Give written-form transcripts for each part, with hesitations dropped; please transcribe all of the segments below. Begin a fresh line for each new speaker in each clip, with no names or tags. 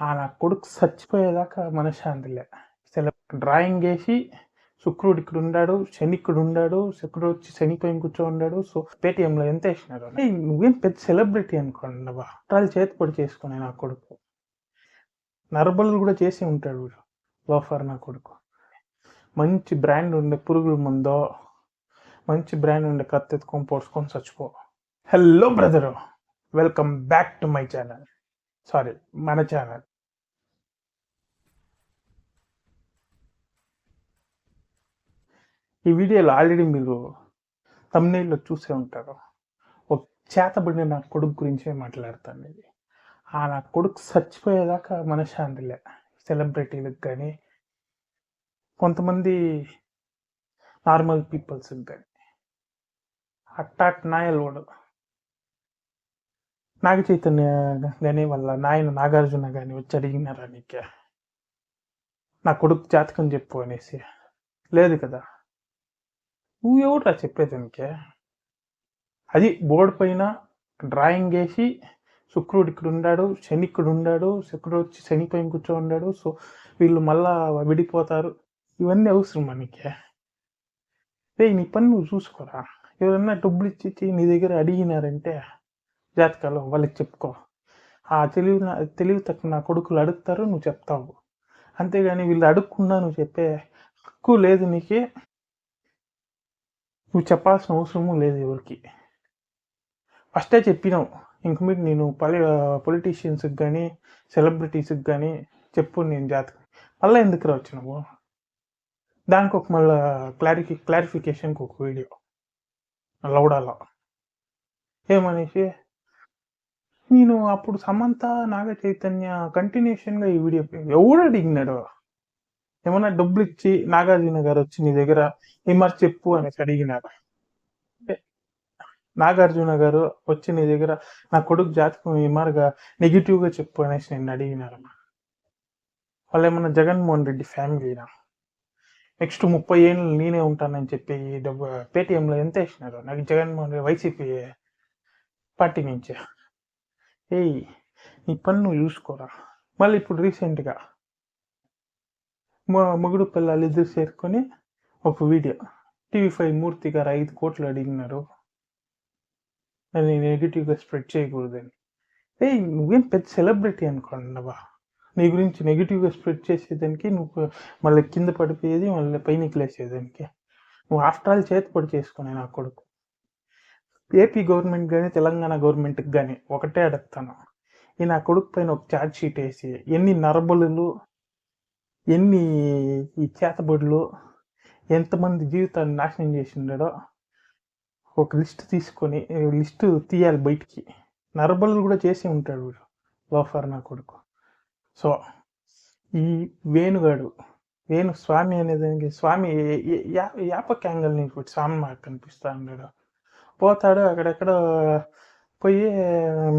నా కొడుకు సచ్చిపోయేదాకా మనశ్శాంతి లే. డ్రాయింగేసి శుక్రుడు ఇక్కడుండాడు, శని ఇక్కడుండాడు, శుక్రుడొచ్చి శని పైన కూర్చోనుండాడు. సో, పేటీఎంలో ఎంతేసినారు? నువ్వేం పెద్ద సెలబ్రిటీ అనుకోండవా. పట్టాలు చేతి పొడి చేసుకునే నా కొడుకు. నరబలులు గూడా చేసి ఉంటాడు వీడు. లోఫర్ నా కొడుకు. మంచి బ్రాండ్ ఉండే పురుగుల మందో, మంచి బ్రాండ్ ఉండే కత్తెత్తుకొని పొడుచుకొని చచ్చిపో. Hello brother. Welcome back to my channel. Sorry, మన ఛానల్. ఈ వీడియోలో ఆల్రెడీ మీరు తమ్నైల్లో చూసే ఉంటారు. ఒక చేతబడిన నా కొడుకు గురించే మాట్లాడతాను. ఇది నా కొడుకు చచ్చిపోయేదాకా మనశ్శాంతి లే. సెలబ్రిటీలకు కానీ, కొంతమంది నార్మల్ పీపుల్స్కి కానీ. అట్టాట్ నాయలోడు నాగ చైతన్య కానీ వాళ్ళ నాయన నాగార్జున కానీ వచ్చి అడిగినారా నీకే నా కొడుకు జాతకం చెప్పు అనేసి? లేదు కదా. నువ్వు ఎవరురా చెప్పేదానికే? అది బోర్డు పైన డ్రాయింగ్ వేసి శుక్రుడు ఇక్కడ ఉండాడు, శని ఇక్కడ ఉండాడు, శుక్రుడు వచ్చి శని పైన కూర్చో ఉన్నాడు. సో వీళ్ళు మళ్ళా విడిపోతారు. ఇవన్నీ అవసరం మనకి. నీ పని నువ్వు చూసుకోరా. ఎవరన్నా డబ్బులు ఇచ్చి నీ దగ్గర అడిగినారంటే జాతకాలు వాళ్ళకి చెప్పుకో. ఆ తెలివి తక్కువ నా కొడుకులు అడుగుతారు, నువ్వు చెప్తావు. అంతేగాని వీళ్ళు అడుగకుండా నువ్వు చెప్పే హక్కు లేదు నీకే. నువ్వు చెప్పాల్సిన అవసరము లేదు ఎవరికి. ఫస్టే చెప్పినావు. ఇంక మీరు నేను పొలిటీషియన్స్కి కానీ సెలబ్రిటీస్కి కానీ చెప్పు నేను జాతకం. మళ్ళీ ఎందుకు రా వచ్చినావు? దానికి ఒక మళ్ళీ క్లారిఫికేషన్కి ఒక వీడియో లౌడాలో ఏమనేసి నేను అప్పుడు సమంత నాగ చైతన్య కంటిన్యూషన్గా ఈ వీడియో ఎవడు అడిగినాడు? ఏమన్నా డబ్బులు ఇచ్చి నాగార్జున గారు వచ్చి నీ దగ్గర మరి చెప్పు అనేసి అడిగినారు. నాగార్జున గారు వచ్చి నీ దగ్గర నా కొడుకు జాతకం ఇమారుగా నెగిటివ్గా చెప్పు అనేసి నేను అడిగినారు. వాళ్ళు ఏమన్నా జగన్మోహన్ రెడ్డి ఫ్యామిలీనా? నెక్స్ట్ 30 ఏళ్ళు నేనే ఉంటానని చెప్పి పేటీఎంలో ఎంత వేసినారు నాకు జగన్మోహన్ రెడ్డి వైసీపీ పార్టీ నుంచి. నీ పని నువ్వు చూసుకోరా. మళ్ళీ ఇప్పుడు రీసెంట్గా మొగుడు పిల్లలు ఇద్దరు చేరుకొని ఒక వీడియో TV5 మూర్తి గారు 5 కోట్లు అడిగినారు నేను నెగిటివ్గా స్ప్రెడ్ చేయకూడదని. నువ్వేం పెద్ద సెలబ్రిటీ అనుకోండవా. నీ గురించి నెగిటివ్గా స్ప్రెడ్ చేసేదానికి నువ్వు మళ్ళీ కింద పడిపోయేది, మళ్ళీ పైనకి లేసేదానికి. నువ్వు ఆఫ్టర్ ఆల్ చేతి పొడి చేసుకునే నా కొడుకు. ఏపీ గవర్నమెంట్ కానీ తెలంగాణ గవర్నమెంట్కి కానీ ఒకటే అడుగుతాను. ఈ నా కొడుకు పైన ఒక ఛార్జ్ షీట్ వేసి ఎన్ని నరబలులు, ఎన్ని ఈ చేతబడులు, ఎంతమంది జీవితాన్ని నాశనం చేసిండో ఒక లిస్ట్ తీసుకొని లిస్టు తీయాలి బయటికి. నరబలు కూడా చేసి ఉంటాడు వీడు లోఫర్ నా కొడుకు. సో ఈ వేణుగాడు స్వామి అనేదానికి స్వామి యాపక్ యాంగిల్ నుంచి స్వామి మాకు కనిపిస్తా ఉన్నాడు. పోతాడు అక్కడెక్కడ పోయి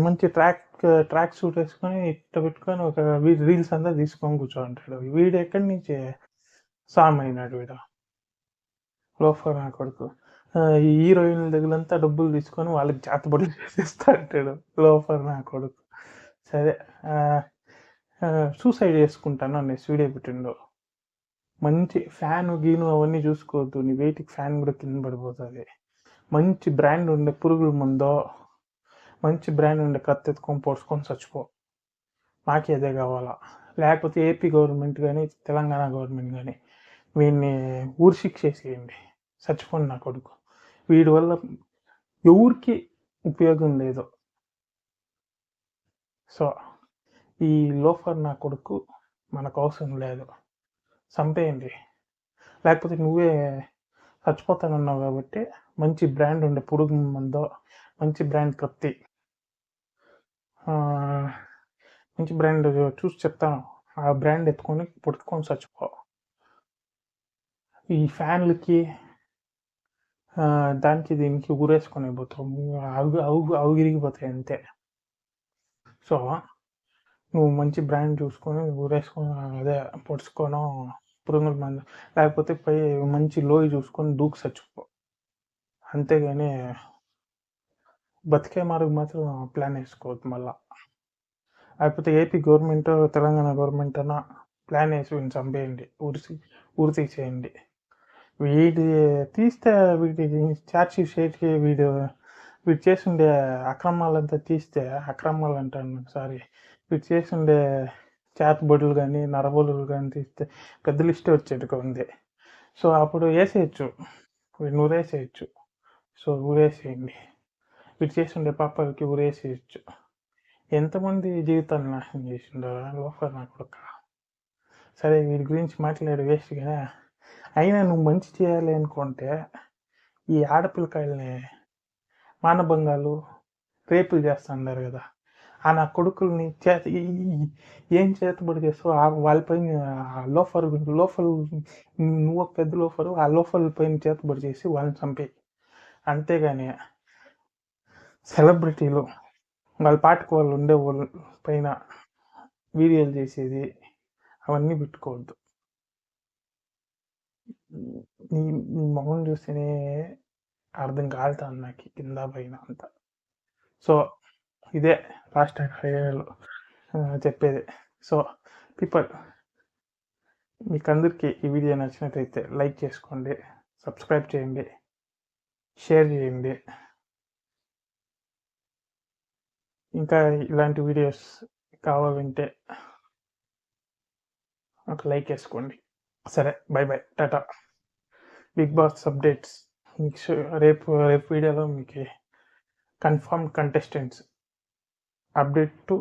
మంచి ట్రాక్ సూట్ వేసుకొని ఇట్ట పెట్టుకొని ఒక రీల్స్ అంతా తీసుకొని కూర్చోంటాడు. వీడు ఎక్కడి నుంచి స్వామి అయినాడు వీడు లోఫర్ నా కొడుకు. ఈ హీరోయిన్ల దగ్గరంతా డబ్బులు తీసుకొని వాళ్ళకి చేతబడులు చేసేస్తా అంటాడు లోఫర్ నా కొడుకు. సరే సూసైడ్ చేసుకుంటాను అనేసి వీడియో పెట్టిండు. మంచి ఫ్యాన్ గీను అవన్నీ చూసుకోవద్దు. నీ వెయిట్కి ఫ్యాన్ కూడా కింద పడిపోతుంది. మంచి బ్రాండ్ ఉండే పురుగుల మందో, మంచి బ్రాండ్ ఉండే కత్తెత్తుకొని పొడుచుకొని చచ్చిపో. నాకే అదే కావాలా. లేకపోతే ఏపీ గవర్నమెంట్ కానీ తెలంగాణ గవర్నమెంట్ కానీ వీడిని ఊరి శిక్ష వేసేయండి. చచ్చిపోండి నా కొడుకు. వీడి వల్ల ఎవరికి ఉపయోగం లేదు. సో ఈ లోఫర్ నా కొడుకు మనకు అవసరం లేదు. చంపేయండి. లేకపోతే నువ్వే చచ్చిపోతానన్నావు కాబట్టి మంచి బ్రాండ్ ఉండే పురుగు మందో, మంచి బ్రాండ్ కత్తి, మంచి బ్రాండ్ చూసి చెప్తాను. ఆ బ్రాండ్ ఎత్తుకొని పుట్టుకొని చచ్చిపో. ఈ ఫ్యాన్లకి దానికి దీనికి ఊరేసుకొని పోతాము. అవు విరిగిపోతాయి అంతే. సో నువ్వు మంచి బ్రాండ్ చూసుకొని ఊరేసుకొని అదే పొడుచుకోనో పురుగుల మందు, లేకపోతే పై మంచి లోయ చూసుకొని దూకి చచ్చిపో. అంతేగాని బతికే మార్గం మాత్రం ప్లాన్ వేసుకోవద్దు. మళ్ళా లేకపోతే ఏపీ గవర్నమెంట్, తెలంగాణ గవర్నమెంట్ అన్న ప్లాన్ వేసి వీడిని చంపేయండి, ఊరి తీసేయండి. వీడి తీస్తే వీడి ఛార్జ్ షీట్కి వీడు చేసిండే అక్రమాలంతా తీస్తే, అక్రమాలు అంటాను సారీ, వీడు చేసిండే చేతబడులు కానీ నరబలులు కానీ తీస్తే పెద్ద లిస్టే వచ్చేది ఉంది. సో అప్పుడు వేసేయచ్చు, వీడిని ఊరేసేయచ్చు. సో ఊరేసేయండి, వీడు చేసిండే పాపాలకి ఊరేసేయచ్చు. ఎంతమంది జీవితాన్ని నాశనం చేసిండో లోఫర్ నా కొడుక. సరే వీడి గురించి మాట్లాడే వేస్ట్గా, అయినా నువ్వు మంచి చేయాలి అనుకుంటే ఈ ఆడపిల్లకాయల్ని మానభంగాలు రేపులు చేస్తున్నారు కదా, ఆ నా కొడుకుల్ని ఏం చేతబడి చేస్తావు వాళ్ళపైన లోఫర్ నువ్వు ఒక పెద్ద లోఫరు, ఆ లోఫర్ పైన చేతబడి చేసి వాళ్ళని చంపేయి. అంతేగాని సెలబ్రిటీలు వాళ్ళ పాటకు వాళ్ళు ఉండే వాళ్ళ పైన వీడియోలు చేసేది అవన్నీ పెట్టుకోవద్దు. నీ నీ మొహం చూస్తేనే అర్థం కాలుతాను నాకు కింద పైన అంతా. సో ఇదే లాస్ట్ ఫైనల్ చెప్పేది. సో పీపుల్, మీకు అందరికీ ఈ వీడియో నచ్చినట్లయితే లైక్ చేసుకోండి, సబ్స్క్రైబ్ చేయండి, షేర్ చేయండి. ఇంకా ఇలాంటి వీడియోస్ కావాలంటే ఒక లైక్ వేసుకోండి. సరే, bye bye, tata. Big boss updates రేపు వీడియోలో మీకు కన్ఫర్మ్ కంటెస్టెంట్స్ అప్డేట్ టు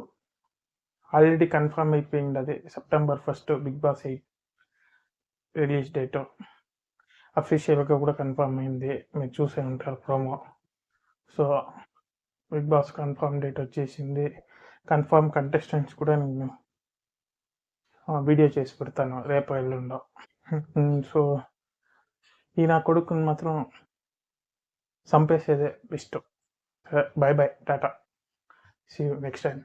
ఆల్రెడీ కన్ఫర్మ్ అయిపోయింది. అది September 1 big boss 8 release date అఫీషియల్గా కూడా కన్ఫర్మ్ అయింది, మీరు చూసే ఉంటారు promo. So big boss confirm date వచ్చేసింది, కన్ఫర్మ్ కంటెస్టెంట్స్ కూడా నేను వీడియో చేసి పెడతాను రేపు ఎల్లుండో. సో ఈ నా కొడుకుని మాత్రం చంపేసేదే ఇష్టం. Bye bye, tata, see you next time.